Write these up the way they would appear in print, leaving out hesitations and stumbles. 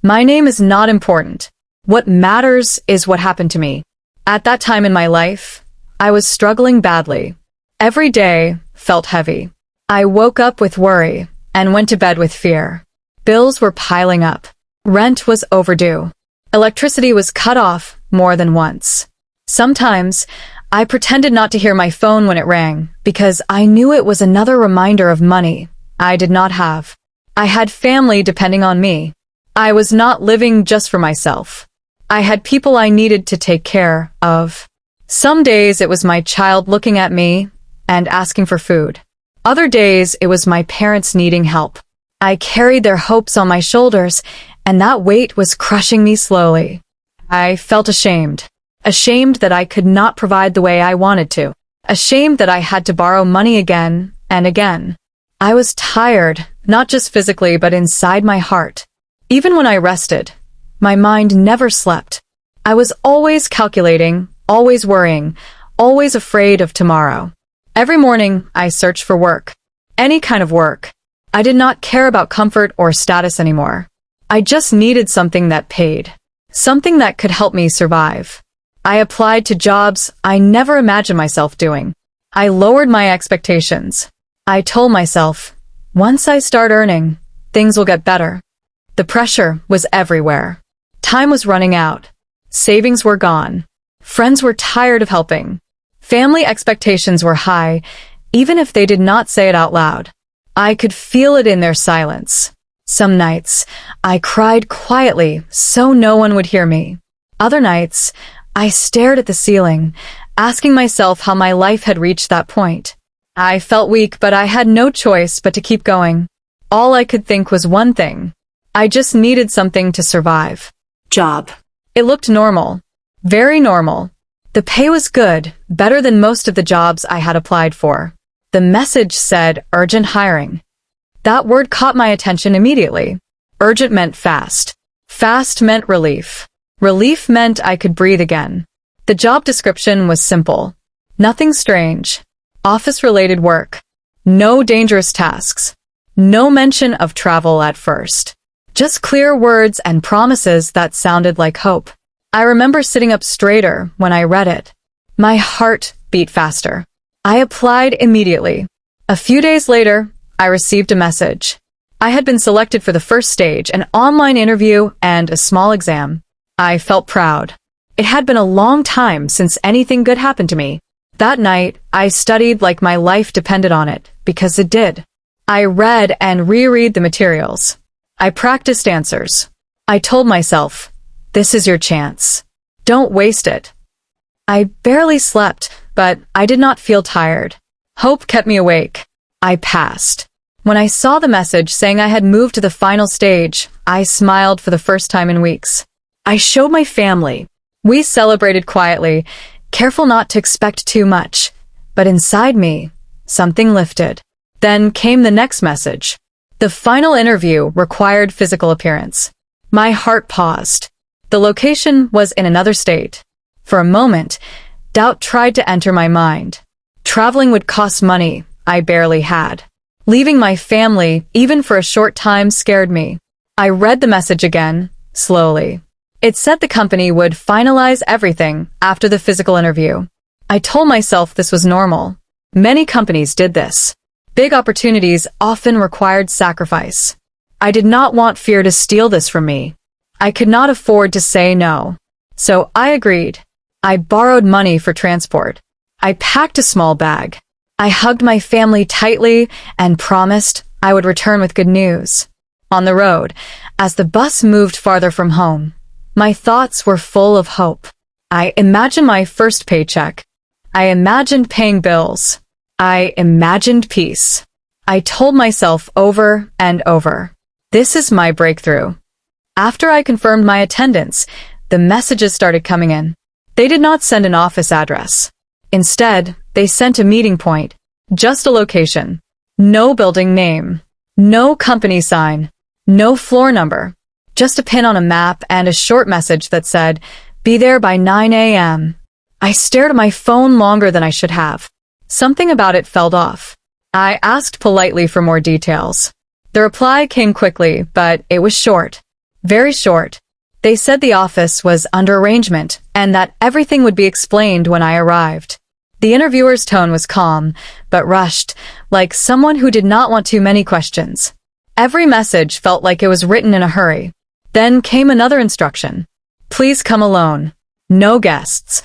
My name is not important. What matters is what happened to me. At that time in my life, I was struggling badly. Every day felt heavy. I woke up with worry and went to bed with fear. Bills were piling up. Rent was overdue. Electricity was cut off more than once. Sometimes, I pretended not to hear my phone when it rang because I knew it was another reminder of money I did not have. I had family depending on me. I was not living just for myself. I had people I needed to take care of. Some days it was my child looking at me and asking for food. Other days it was my parents needing help. I carried their hopes on my shoulders, and that weight was crushing me slowly. I felt ashamed. Ashamed that I could not provide the way I wanted to. Ashamed that I had to borrow money again and again. I was tired, not just physically but inside my heart. Even when I rested, my mind never slept. I was always calculating, always worrying, always afraid of tomorrow. Every morning, I searched for work. Any kind of work. I did not care about comfort or status anymore. I just needed something that paid. Something that could help me survive. I applied to jobs I never imagined myself doing. I lowered my expectations. I told myself, once I start earning, things will get better. The pressure was everywhere. Time was running out. Savings were gone. Friends were tired of helping. Family expectations were high, even if they did not say it out loud. I could feel it in their silence. Some nights, I cried quietly so no one would hear me. Other nights, I stared at the ceiling, asking myself how my life had reached that point. I felt weak, but I had no choice but to keep going. All I could think was one thing. I just needed something to survive. Job. It looked normal. Very normal. The pay was good, better than most of the jobs I had applied for. The message said urgent hiring. That word caught my attention immediately. Urgent meant fast. Fast meant relief. Relief meant I could breathe again. The job description was simple. Nothing strange. Office-related work. No dangerous tasks. No mention of travel at first. Just clear words and promises that sounded like hope. I remember sitting up straighter when I read it. My heart beat faster. I applied immediately. A few days later, I received a message. I had been selected for the first stage, an online interview and a small exam. I felt proud. It had been a long time since anything good happened to me. That night, I studied like my life depended on it, because it did. I read and reread the materials. I practiced answers. I told myself, this is your chance. Don't waste it. I barely slept, but I did not feel tired. Hope kept me awake. I passed. When I saw the message saying I had moved to the final stage, I smiled for the first time in weeks. I showed my family. We celebrated quietly, careful not to expect too much. But inside me, something lifted. Then came the next message. The final interview required physical appearance. My heart paused. The location was in another state. For a moment, doubt tried to enter my mind. Traveling would cost money I barely had. Leaving my family, even for a short time, scared me. I read the message again, slowly. It said the company would finalize everything after the physical interview. I told myself this was normal. Many companies did this. Big opportunities often required sacrifice. I did not want fear to steal this from me. I could not afford to say no. So I agreed. I borrowed money for transport. I packed a small bag. I hugged my family tightly and promised I would return with good news. On the road, as the bus moved farther from home, my thoughts were full of hope. I imagined my first paycheck. I imagined paying bills. I imagined peace. I told myself over and over, this is my breakthrough. After I confirmed my attendance, the messages started coming in. They did not send an office address. Instead, they sent a meeting point, just a location. No building name. No company sign. No floor number. Just a pin on a map and a short message that said, be there by 9 a.m. I stared at my phone longer than I should have. Something about it felt off. I asked politely for more details. The reply came quickly, but it was short. Very short. They said the office was under arrangement and that everything would be explained when I arrived. The interviewer's tone was calm, but rushed, like someone who did not want too many questions. Every message felt like it was written in a hurry. Then came another instruction. Please come alone. No guests.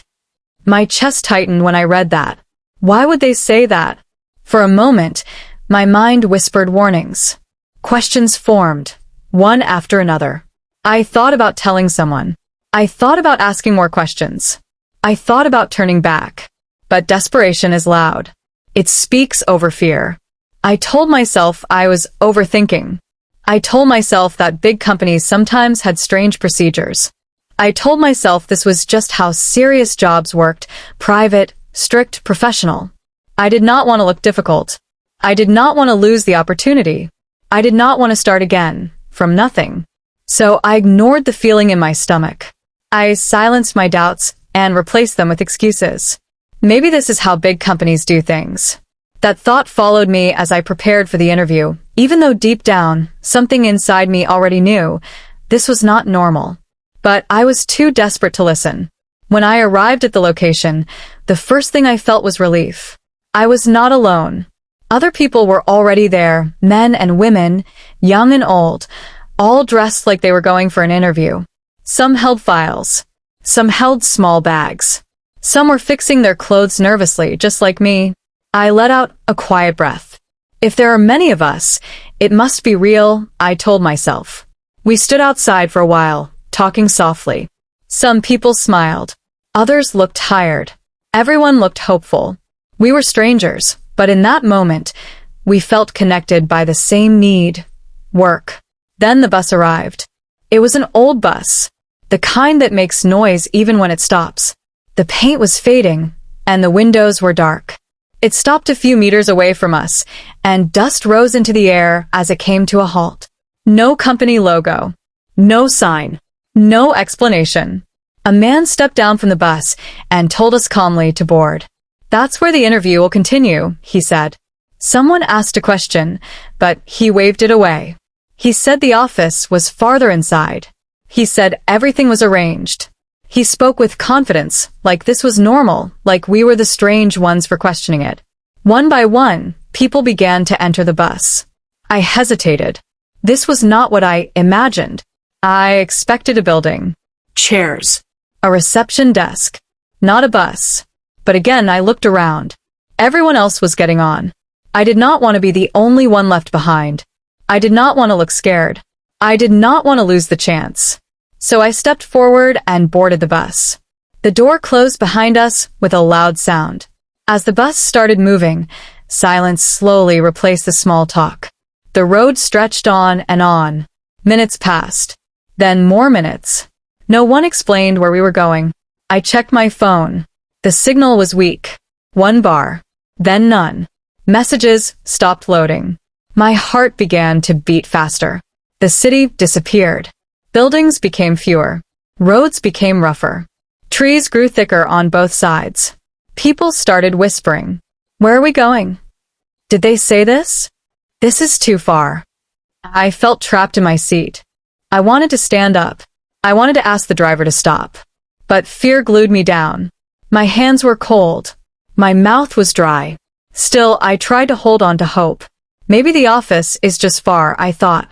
My chest tightened when I read that. Why would they say that? For a moment, my mind whispered warnings. Questions formed, one after another. I thought about telling someone. I thought about asking more questions. I thought about turning back. But desperation is loud. It speaks over fear. I told myself I was overthinking. I told myself that big companies sometimes had strange procedures. I told myself this was just how serious jobs worked, private, strict, professional. I did not want to look difficult. I did not want to lose the opportunity. I did not want to start again, from nothing. So I ignored the feeling in my stomach. I silenced my doubts and replaced them with excuses. Maybe this is how big companies do things. That thought followed me as I prepared for the interview, even though deep down, something inside me already knew this was not normal. But I was too desperate to listen. When I arrived at the location, the first thing I felt was relief. I was not alone. Other people were already there, men and women, young and old, all dressed like they were going for an interview. Some held files. Some held small bags. Some were fixing their clothes nervously, just like me. I let out a quiet breath. If there are many of us, it must be real, I told myself. We stood outside for a while, talking softly. Some people smiled. Others looked tired. Everyone looked hopeful. We were strangers, but in that moment, we felt connected by the same need, work. Then the bus arrived. It was an old bus, the kind that makes noise even when it stops. The paint was fading, and the windows were dark. It stopped a few meters away from us, and dust rose into the air as it came to a halt. No company logo. No sign. No explanation. A man stepped down from the bus and told us calmly to board. That's where the interview will continue, he said. Someone asked a question, but he waved it away. He said the office was farther inside. He said everything was arranged. He spoke with confidence, like this was normal, like we were the strange ones for questioning it. One by one, people began to enter the bus. I hesitated. This was not what I imagined. I expected a building. Chairs. A reception desk. Not a bus. But again, I looked around. Everyone else was getting on. I did not want to be the only one left behind. I did not want to look scared. I did not want to lose the chance. So I stepped forward and boarded the bus. The door closed behind us with a loud sound. As the bus started moving, silence slowly replaced the small talk. The road stretched on and on. Minutes passed. Then more minutes. No one explained where we were going. I checked my phone. The signal was weak. 1 bar. Then none. Messages stopped loading. My heart began to beat faster. The city disappeared. Buildings became fewer. Roads became rougher. Trees grew thicker on both sides. People started whispering. Where are we going? Did they say this? This is too far. I felt trapped in my seat. I wanted to stand up. I wanted to ask the driver to stop. But fear glued me down. My hands were cold. My mouth was dry. Still, I tried to hold on to hope. Maybe the office is just far, I thought.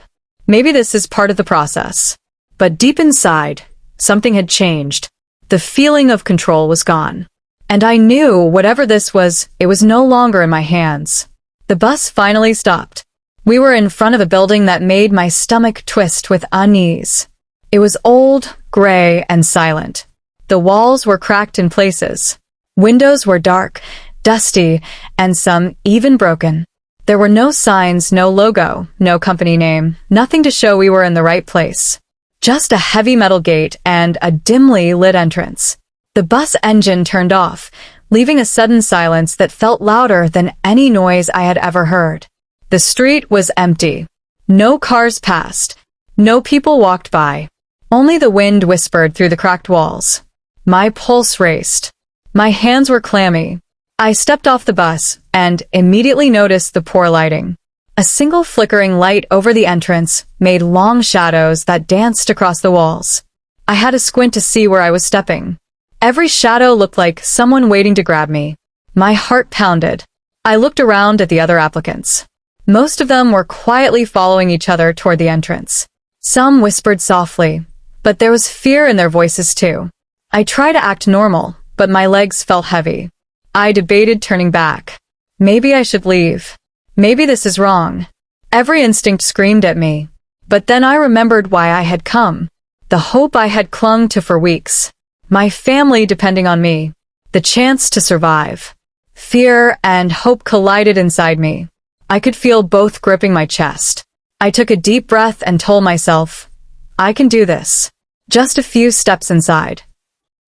Maybe this is part of the process. But deep inside, something had changed. The feeling of control was gone. And I knew whatever this was, it was no longer in my hands. The bus finally stopped. We were in front of a building that made my stomach twist with unease. It was old, gray, and silent. The walls were cracked in places. Windows were dark, dusty, and some even broken. There were no signs, no logo, no company name, nothing to show we were in the right place. Just a heavy metal gate and a dimly lit entrance. The bus engine turned off, leaving a sudden silence that felt louder than any noise I had ever heard. The street was empty. No cars passed. No people walked by. Only the wind whispered through the cracked walls. My pulse raced. My hands were clammy. I stepped off the bus and immediately noticed the poor lighting. A single flickering light over the entrance made long shadows that danced across the walls. I had to squint to see where I was stepping. Every shadow looked like someone waiting to grab me. My heart pounded. I looked around at the other applicants. Most of them were quietly following each other toward the entrance. Some whispered softly, but there was fear in their voices too. I tried to act normal, but my legs felt heavy. I debated turning back. Maybe I should leave. Maybe this is wrong. Every instinct screamed at me. But then I remembered why I had come. The hope I had clung to for weeks. My family depending on me. The chance to survive. Fear and hope collided inside me. I could feel both gripping my chest. I took a deep breath and told myself, I can do this. Just a few steps inside.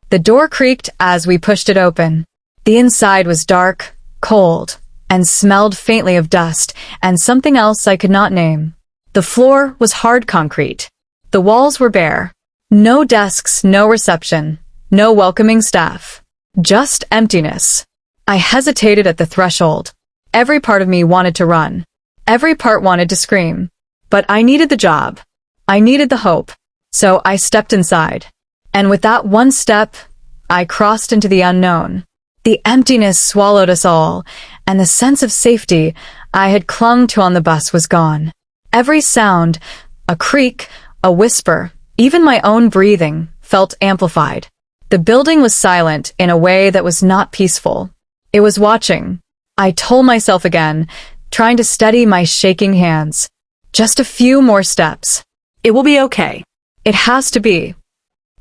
The door creaked as we pushed it open. The inside was dark, cold, and smelled faintly of dust and something else I could not name. The floor was hard concrete. The walls were bare. No desks, no reception, no welcoming staff. Just emptiness. I hesitated at the threshold. Every part of me wanted to run. Every part wanted to scream. But I needed the job. I needed the hope. So I stepped inside. And with that one step, I crossed into the unknown. The emptiness swallowed us all, and the sense of safety I had clung to on the bus was gone. Every sound, a creak, a whisper, even my own breathing, felt amplified. The building was silent in a way that was not peaceful. It was watching. I told myself again, trying to steady my shaking hands. Just a few more steps. It will be okay. It has to be.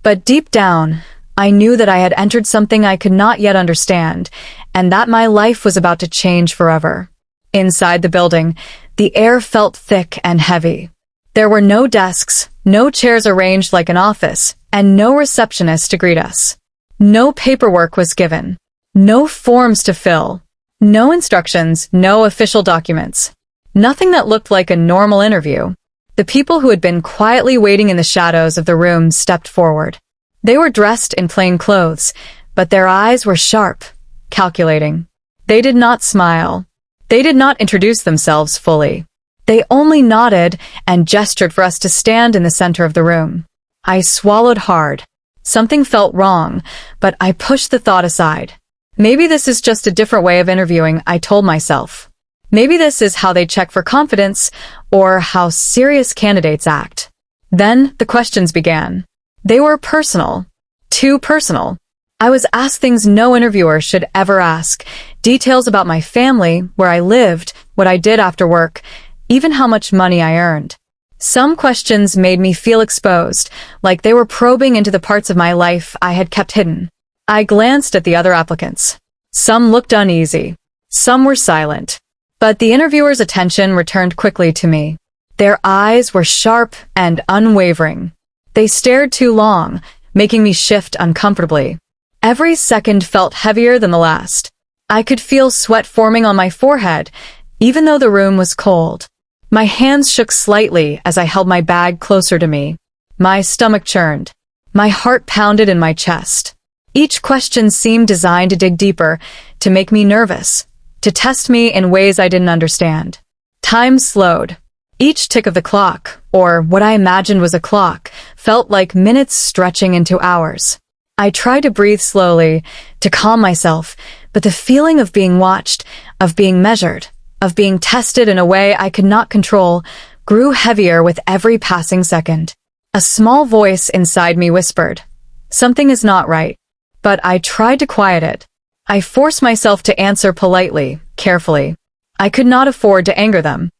But deep down, I knew that I had entered something I could not yet understand, and that my life was about to change forever. Inside the building, the air felt thick and heavy. There were no desks, no chairs arranged like an office, and no receptionist to greet us. No paperwork was given. No forms to fill. No instructions, no official documents. Nothing that looked like a normal interview. The people who had been quietly waiting in the shadows of the room stepped forward. They were dressed in plain clothes, but their eyes were sharp, calculating. They did not smile. They did not introduce themselves fully. They only nodded and gestured for us to stand in the center of the room. I swallowed hard. Something felt wrong, but I pushed the thought aside. Maybe this is just a different way of interviewing, I told myself. Maybe this is how they check for confidence, or how serious candidates act. Then the questions began. They were personal. Too personal. I was asked things no interviewer should ever ask. Details about my family, where I lived, what I did after work, even how much money I earned. Some questions made me feel exposed, like they were probing into the parts of my life I had kept hidden. I glanced at the other applicants. Some looked uneasy. Some were silent. But the interviewer's attention returned quickly to me. Their eyes were sharp and unwavering. They stared too long, making me shift uncomfortably. Every second felt heavier than the last. I could feel sweat forming on my forehead, even though the room was cold. My hands shook slightly as I held my bag closer to me. My stomach churned. My heart pounded in my chest. Each question seemed designed to dig deeper, to make me nervous, to test me in ways I didn't understand. Time slowed. Each tick of the clock, or what I imagined was a clock, felt like minutes stretching into hours. I tried to breathe slowly, to calm myself, but the feeling of being watched, of being measured, of being tested in a way I could not control, grew heavier with every passing second. A small voice inside me whispered, "Something is not right." But I tried to quiet it. I forced myself to answer politely, carefully. I could not afford to anger them.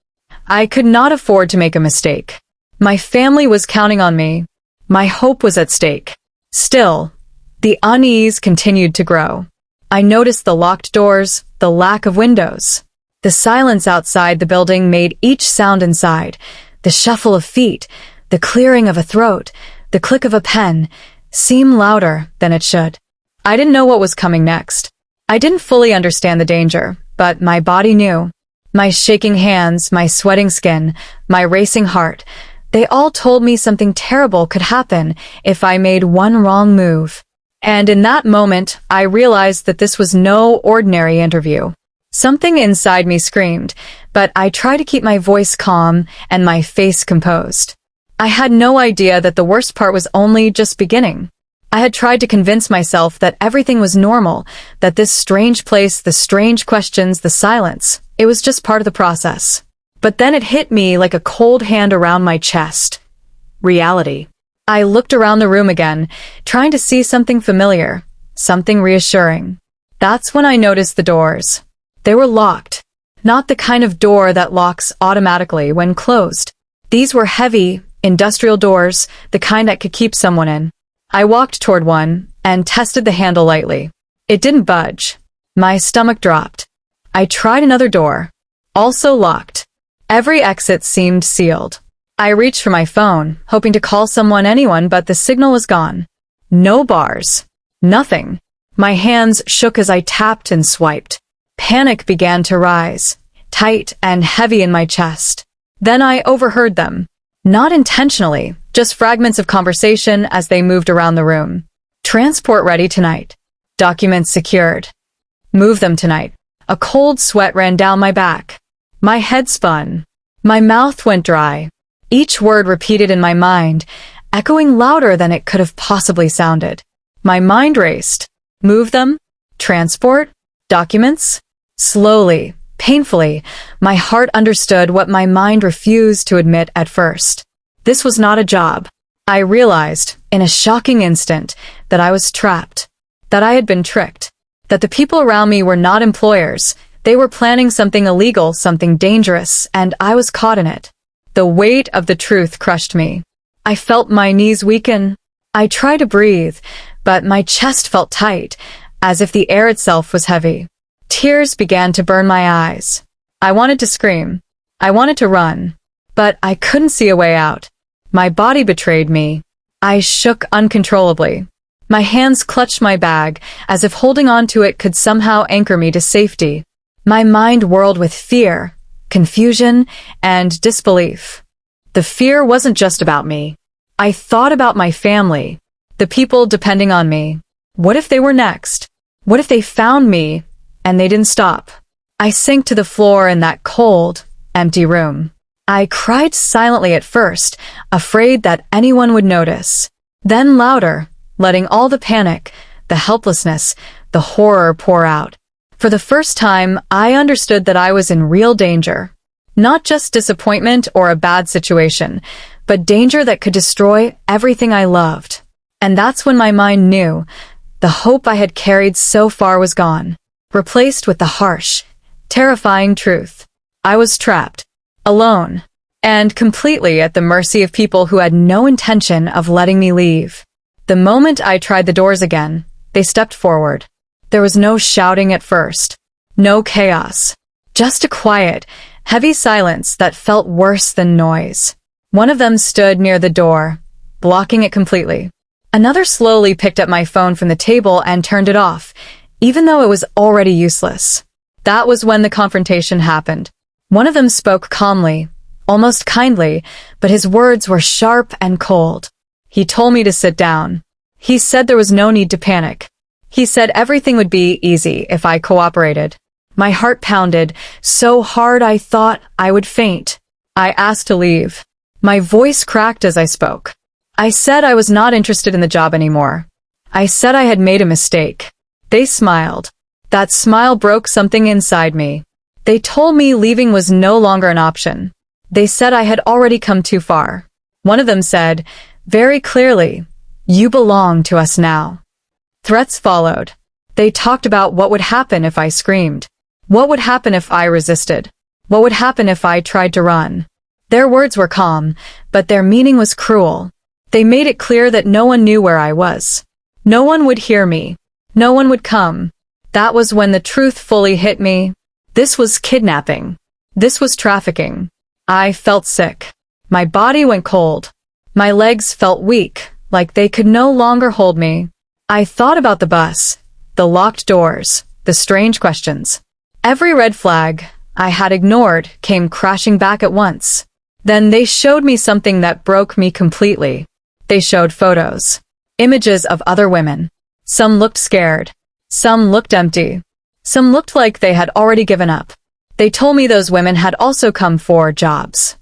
I could not afford to make a mistake. My family was counting on me. My hope was at stake. Still, the unease continued to grow. I noticed the locked doors, the lack of windows. The silence outside the building made each sound inside, the shuffle of feet, the clearing of a throat, the click of a pen, seem louder than it should. I didn't know what was coming next. I didn't fully understand the danger, but my body knew. My shaking hands, my sweating skin, my racing heart, they all told me something terrible could happen if I made one wrong move. And in that moment, I realized that this was no ordinary interview. Something inside me screamed, but I tried to keep my voice calm and my face composed. I had no idea that the worst part was only just beginning. I had tried to convince myself that everything was normal, that this strange place, the strange questions, the silence, it was just part of the process. But then it hit me like a cold hand around my chest. Reality. I looked around the room again, trying to see something familiar, something reassuring. That's when I noticed the doors. They were locked. Not the kind of door that locks automatically when closed. These were heavy, industrial doors, the kind that could keep someone in. I walked toward one and tested the handle lightly. It didn't budge. My stomach dropped. I tried another door. Also locked. Every exit seemed sealed. I reached for my phone, hoping to call anyone, but the signal was gone. No bars. Nothing. My hands shook as I tapped and swiped. Panic began to rise, tight and heavy in my chest. Then I overheard them. Not intentionally, just fragments of conversation as they moved around the room. Transport ready tonight. Documents secured. Move them tonight. A cold sweat ran down my back. My head spun. My mouth went dry. Each word repeated in my mind, echoing louder than it could have possibly sounded. My mind raced. Move them? Transport? Documents? Slowly, painfully, my heart understood what my mind refused to admit at first. This was not a job. I realized, in a shocking instant, that I was trapped, that I had been tricked, that the people around me were not employers. They were planning something illegal, something dangerous, and I was caught in it. The weight of the truth crushed me. I felt my knees weaken. I tried to breathe, but my chest felt tight, as if the air itself was heavy. Tears began to burn my eyes. I wanted to scream. I wanted to run. But I couldn't see a way out. My body betrayed me. I shook uncontrollably. My hands clutched my bag, as if holding on to it could somehow anchor me to safety. My mind whirled with fear, confusion, and disbelief. The fear wasn't just about me. I thought about my family, the people depending on me. What if they were next? What if they found me and they didn't stop? I sank to the floor in that cold, empty room. I cried silently at first, afraid that anyone would notice. Then louder, letting all the panic, the helplessness, the horror pour out. For the first time, I understood that I was in real danger. Not just disappointment or a bad situation, but danger that could destroy everything I loved. And that's when my mind knew the hope I had carried so far was gone, replaced with the harsh, terrifying truth. I was trapped, alone, and completely at the mercy of people who had no intention of letting me leave. The moment I tried the doors again, they stepped forward. There was no shouting at first, no chaos, just a quiet, heavy silence that felt worse than noise. One of them stood near the door, blocking it completely. Another slowly picked up my phone from the table and turned it off, even though it was already useless. That was when the confrontation happened. One of them spoke calmly, almost kindly, but his words were sharp and cold. He told me to sit down. He said there was no need to panic. He said everything would be easy if I cooperated. My heart pounded so hard I thought I would faint. I asked to leave. My voice cracked as I spoke. I said I was not interested in the job anymore. I said I had made a mistake. They smiled. That smile broke something inside me. They told me leaving was no longer an option. They said I had already come too far. One of them said, very clearly, "You belong to us now." Threats followed. They talked about what would happen if I screamed. What would happen if I resisted? What would happen if I tried to run? Their words were calm, but their meaning was cruel. They made it clear that no one knew where I was. No one would hear me. No one would come. That was when the truth fully hit me. This was kidnapping. This was trafficking. I felt sick. My body went cold. My legs felt weak, like they could no longer hold me. I thought about the bus, the locked doors, the strange questions. Every red flag I had ignored came crashing back at once. Then they showed me something that broke me completely. They showed photos, images of other women. Some looked scared. Some looked empty. Some looked like they had already given up. They told me those women had also come for jobs.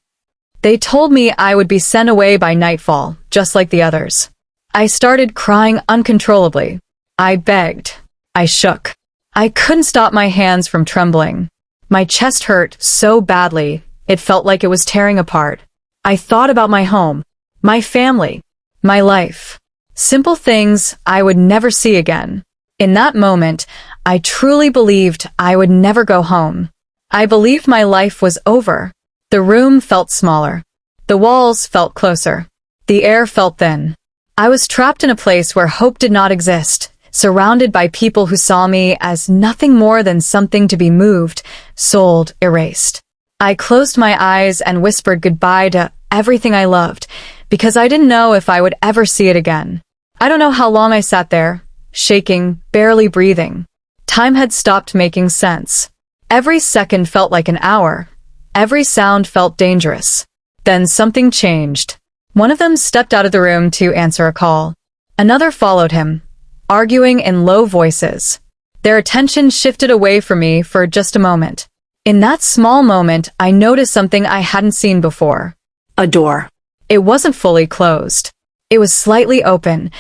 They told me I would be sent away by nightfall, just like the others. I started crying uncontrollably. I begged. I shook. I couldn't stop my hands from trembling. My chest hurt so badly, it felt like it was tearing apart. I thought about my home, my family, my life. Simple things I would never see again. In that moment, I truly believed I would never go home. I believed my life was over. The room felt smaller. The walls felt closer. The air felt thin. I was trapped in a place where hope did not exist, surrounded by people who saw me as nothing more than something to be moved, sold, erased. I closed my eyes and whispered goodbye to everything I loved, because I didn't know if I would ever see it again. I don't know how long I sat there, shaking, barely breathing. Time had stopped making sense. Every second felt like an hour. Every sound felt dangerous. Then something changed. One of them stepped out of the room to answer a call. Another followed him, arguing in low voices. Their attention shifted away from me for just a moment. In that small moment, I noticed something I hadn't seen before. A door. It wasn't fully closed. It was slightly open,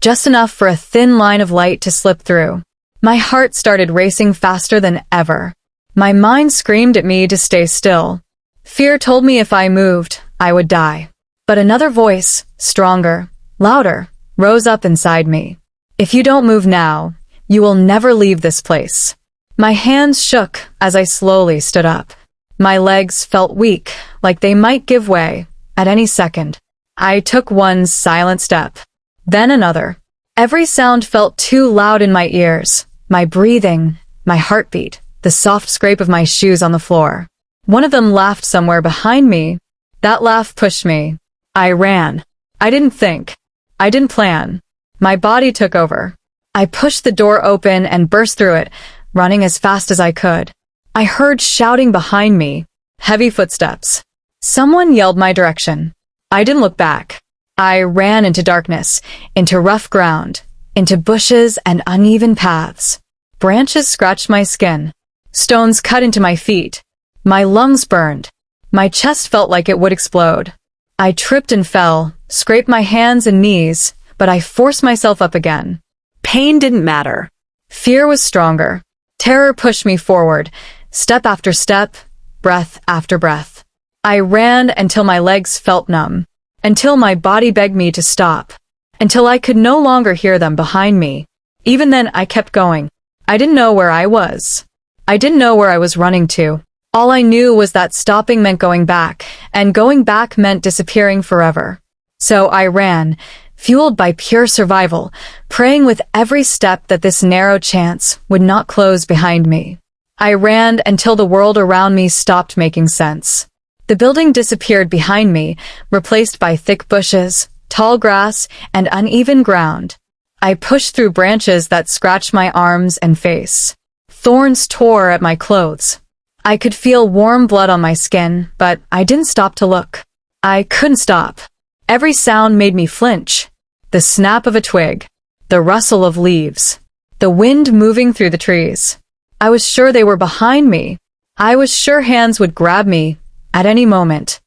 just enough for a thin line of light to slip through. My heart started racing faster than ever. My mind screamed at me to stay still. Fear told me if I moved, I would die. But another voice, stronger, louder, rose up inside me. If you don't move now, you will never leave this place. My hands shook as I slowly stood up. My legs felt weak, like they might give way at any second. I took one silent step, then another. Every sound felt too loud in my ears. My breathing, my heartbeat, the soft scrape of my shoes on the floor. One of them laughed somewhere behind me. That laugh pushed me. I ran. I didn't think. I didn't plan. My body took over. I pushed the door open and burst through it, running as fast as I could. I heard shouting behind me, heavy footsteps. Someone yelled my direction. I didn't look back. I ran into darkness, into rough ground, into bushes and uneven paths. Branches scratched my skin. Stones cut into my feet. My lungs burned. My chest felt like it would explode. I tripped and fell, scraped my hands and knees, but I forced myself up again. Pain didn't matter. Fear was stronger. Terror pushed me forward, step after step, breath after breath. I ran until my legs felt numb, until my body begged me to stop, until I could no longer hear them behind me. Even then, I kept going. I didn't know where I was. I didn't know where I was running to. All I knew was that stopping meant going back, and going back meant disappearing forever. So I ran, fueled by pure survival, praying with every step that this narrow chance would not close behind me. I ran until the world around me stopped making sense. The building disappeared behind me, replaced by thick bushes, tall grass, and uneven ground. I pushed through branches that scratched my arms and face. Thorns tore at my clothes. I could feel warm blood on my skin, but I didn't stop to look. I couldn't stop. Every sound made me flinch. The snap of a twig, the rustle of leaves, the wind moving through the trees. I was sure they were behind me. I was sure hands would grab me at any moment.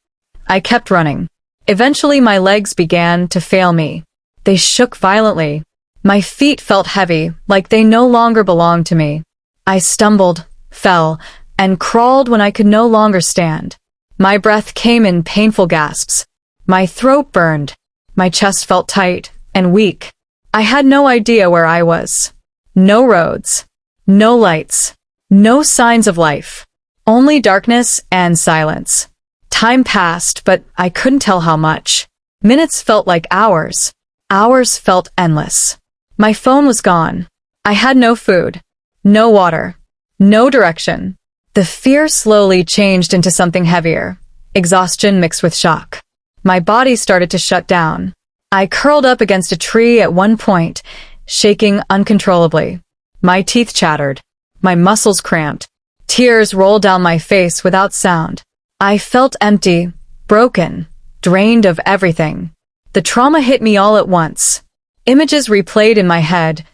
I kept running. Eventually my legs began to fail me. They shook violently. My feet felt heavy, like they no longer belonged to me. I stumbled, fell, and crawled when I could no longer stand. My breath came in painful gasps. My throat burned. My chest felt tight and weak. I had no idea where I was. No roads. No lights. No signs of life. Only darkness and silence. Time passed, but I couldn't tell how much. Minutes felt like hours. Hours felt endless. My phone was gone. I had no food. No water. No direction. The fear slowly changed into something heavier. Exhaustion mixed with shock. My body started to shut down. I curled up against a tree at one point, shaking uncontrollably. My teeth chattered. My muscles cramped. Tears rolled down my face without sound. I felt empty, broken, drained of everything. The trauma hit me all at once. Images replayed in my head.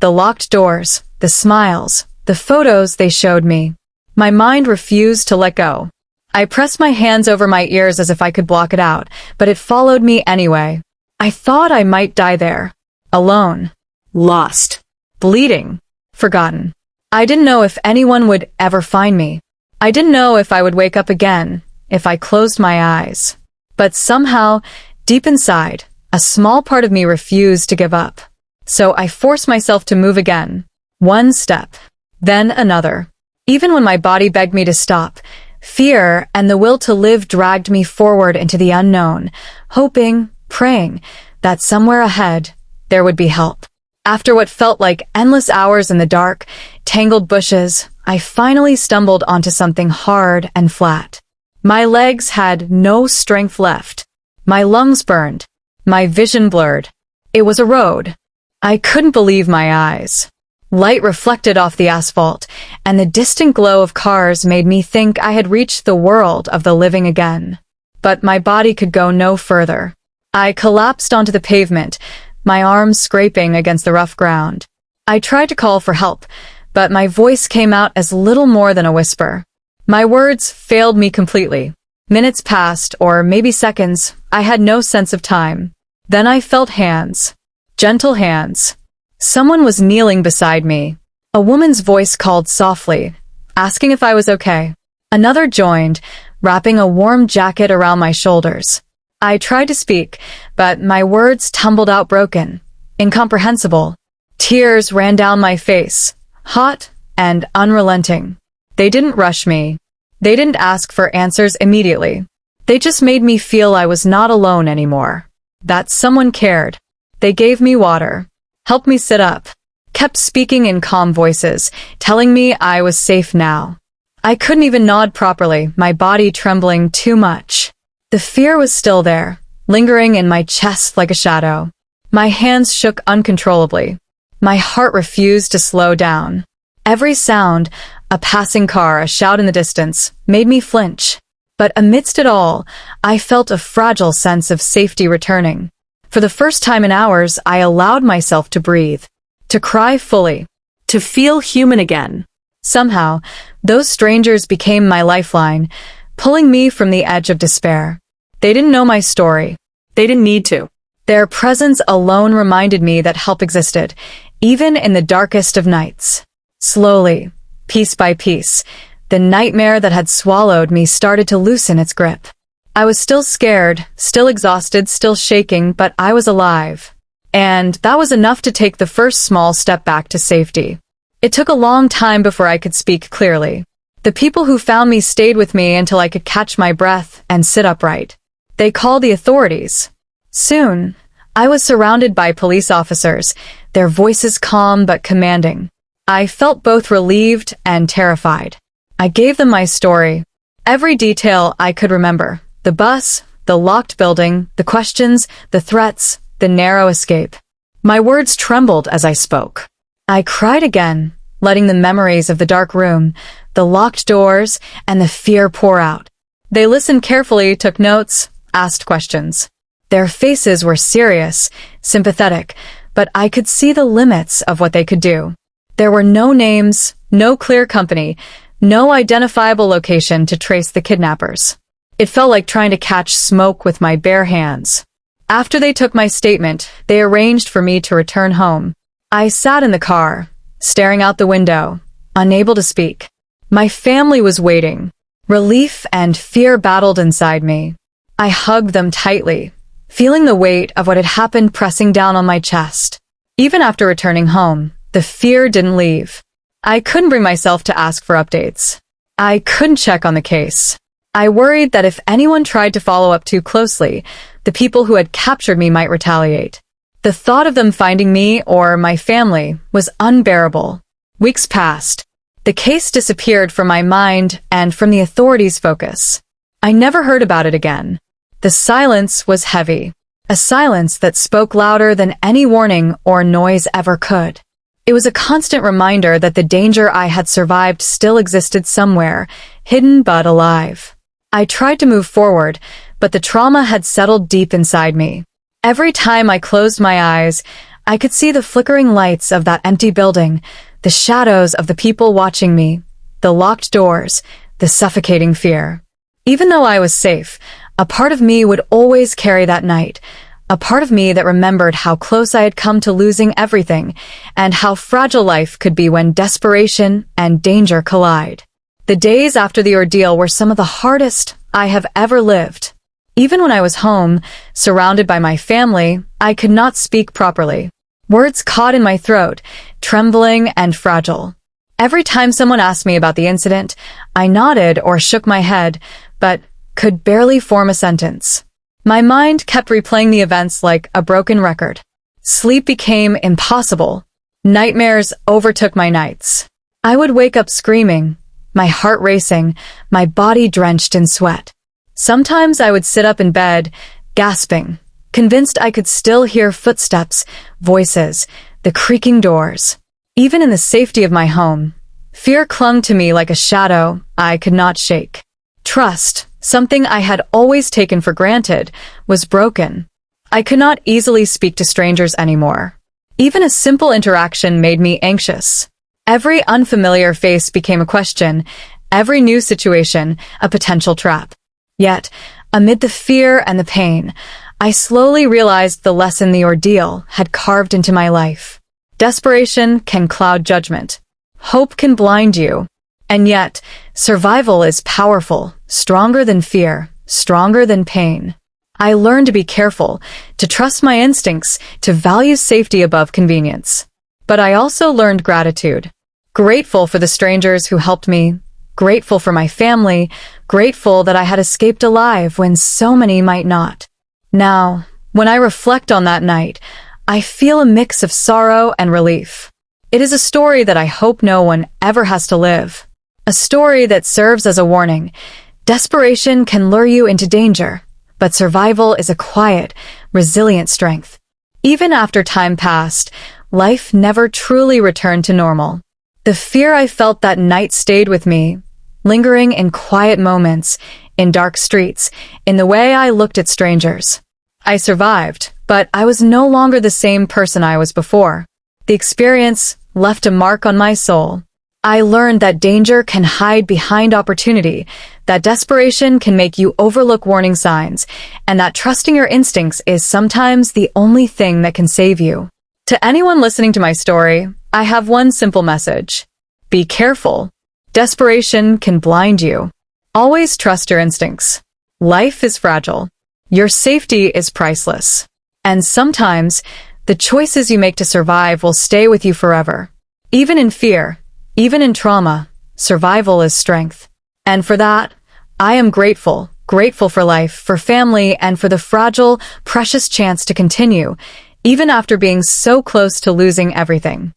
The locked doors, the smiles, the photos they showed me. My mind refused to let go. I pressed my hands over my ears as if I could block it out, but it followed me anyway. I thought I might die there. Alone. Lost. Bleeding. Forgotten. I didn't know if anyone would ever find me. I didn't know if I would wake up again, if I closed my eyes. But somehow, deep inside, a small part of me refused to give up. So I forced myself to move again. One step. Then another. Even when my body begged me to stop, fear and the will to live dragged me forward into the unknown, hoping, praying, that somewhere ahead, there would be help. After what felt like endless hours in the dark, tangled bushes, I finally stumbled onto something hard and flat. My legs had no strength left. My lungs burned. My vision blurred. It was a road. I couldn't believe my eyes. Light reflected off the asphalt, and the distant glow of cars made me think I had reached the world of the living again. But my body could go no further. I collapsed onto the pavement, my arms scraping against the rough ground. I tried to call for help, but my voice came out as little more than a whisper. My words failed me completely. Minutes passed, or maybe seconds. I had no sense of time. Then I felt hands. Gentle hands. Someone was kneeling beside me. A woman's voice called softly, asking if I was okay. Another joined, wrapping a warm jacket around my shoulders. I tried to speak, but my words tumbled out broken, incomprehensible. Tears ran down my face, hot and unrelenting. They didn't rush me. They didn't ask for answers immediately. They just made me feel I was not alone anymore. That someone cared. They gave me water, helped me sit up, kept speaking in calm voices, telling me I was safe now. I couldn't even nod properly, my body trembling too much. The fear was still there, lingering in my chest like a shadow. My hands shook uncontrollably. My heart refused to slow down. Every sound, a passing car, a shout in the distance, made me flinch. But amidst it all, I felt a fragile sense of safety returning. For the first time in hours, I allowed myself to breathe, to cry fully, to feel human again. Somehow, those strangers became my lifeline, pulling me from the edge of despair. They didn't know my story. They didn't need to. Their presence alone reminded me that help existed, even in the darkest of nights. Slowly, piece by piece, the nightmare that had swallowed me started to loosen its grip. I was still scared, still exhausted, still shaking, but I was alive. And that was enough to take the first small step back to safety. It took a long time before I could speak clearly. The people who found me stayed with me until I could catch my breath and sit upright. They called the authorities. Soon, I was surrounded by police officers, their voices calm but commanding. I felt both relieved and terrified. I gave them my story, every detail I could remember. The bus, the locked building, the questions, the threats, the narrow escape. My words trembled as I spoke. I cried again, letting the memories of the dark room, the locked doors, and the fear pour out. They listened carefully, took notes, asked questions. Their faces were serious, sympathetic, but I could see the limits of what they could do. There were no names, no clear company, no identifiable location to trace the kidnappers. It felt like trying to catch smoke with my bare hands. After they took my statement, they arranged for me to return home. I sat in the car, staring out the window, unable to speak. My family was waiting. Relief and fear battled inside me. I hugged them tightly, feeling the weight of what had happened pressing down on my chest. Even after returning home, the fear didn't leave. I couldn't bring myself to ask for updates. I couldn't check on the case. I worried that if anyone tried to follow up too closely, the people who had captured me might retaliate. The thought of them finding me or my family was unbearable. Weeks passed. The case disappeared from my mind and from the authorities' focus. I never heard about it again. The silence was heavy, a silence that spoke louder than any warning or noise ever could. It was a constant reminder that the danger I had survived still existed somewhere, hidden but alive. I tried to move forward, but the trauma had settled deep inside me. Every time I closed my eyes, I could see the flickering lights of that empty building, the shadows of the people watching me, the locked doors, the suffocating fear. Even though I was safe, a part of me would always carry that night, a part of me that remembered how close I had come to losing everything, and how fragile life could be when desperation and danger collide. The days after the ordeal were some of the hardest I have ever lived. Even when I was home, surrounded by my family, I could not speak properly. Words caught in my throat, trembling and fragile. Every time someone asked me about the incident, I nodded or shook my head, but could barely form a sentence. My mind kept replaying the events like a broken record. Sleep became impossible. Nightmares overtook my nights. I would wake up screaming, my heart racing, my body drenched in sweat. Sometimes I would sit up in bed, gasping, convinced I could still hear footsteps, voices, the creaking doors. Even in the safety of my home, fear clung to me like a shadow I could not shake. Trust, something I had always taken for granted, was broken. I could not easily speak to strangers anymore. Even a simple interaction made me anxious. Every unfamiliar face became a question, every new situation a potential trap. Yet, amid the fear and the pain, I slowly realized the lesson the ordeal had carved into my life. Desperation can cloud judgment. Hope can blind you. And yet, survival is powerful, stronger than fear, stronger than pain. I learned to be careful, to trust my instincts, to value safety above convenience. But I also learned gratitude. Grateful for the strangers who helped me, grateful for my family, grateful that I had escaped alive when so many might not. Now, when I reflect on that night, I feel a mix of sorrow and relief. It is a story that I hope no one ever has to live. A story that serves as a warning. Desperation can lure you into danger, but survival is a quiet, resilient strength. Even after time passed, life never truly returned to normal. The fear I felt that night stayed with me, lingering in quiet moments, in dark streets, in the way I looked at strangers. I survived, but I was no longer the same person I was before. The experience left a mark on my soul. I learned that danger can hide behind opportunity, that desperation can make you overlook warning signs, and that trusting your instincts is sometimes the only thing that can save you. To anyone listening to my story, I have one simple message. Be careful. Desperation can blind you. Always trust your instincts. Life is fragile. Your safety is priceless. And sometimes, the choices you make to survive will stay with you forever. Even in fear, even in trauma, survival is strength. And for that, I am grateful for life, for family, and for the fragile, precious chance to continue, even after being so close to losing everything.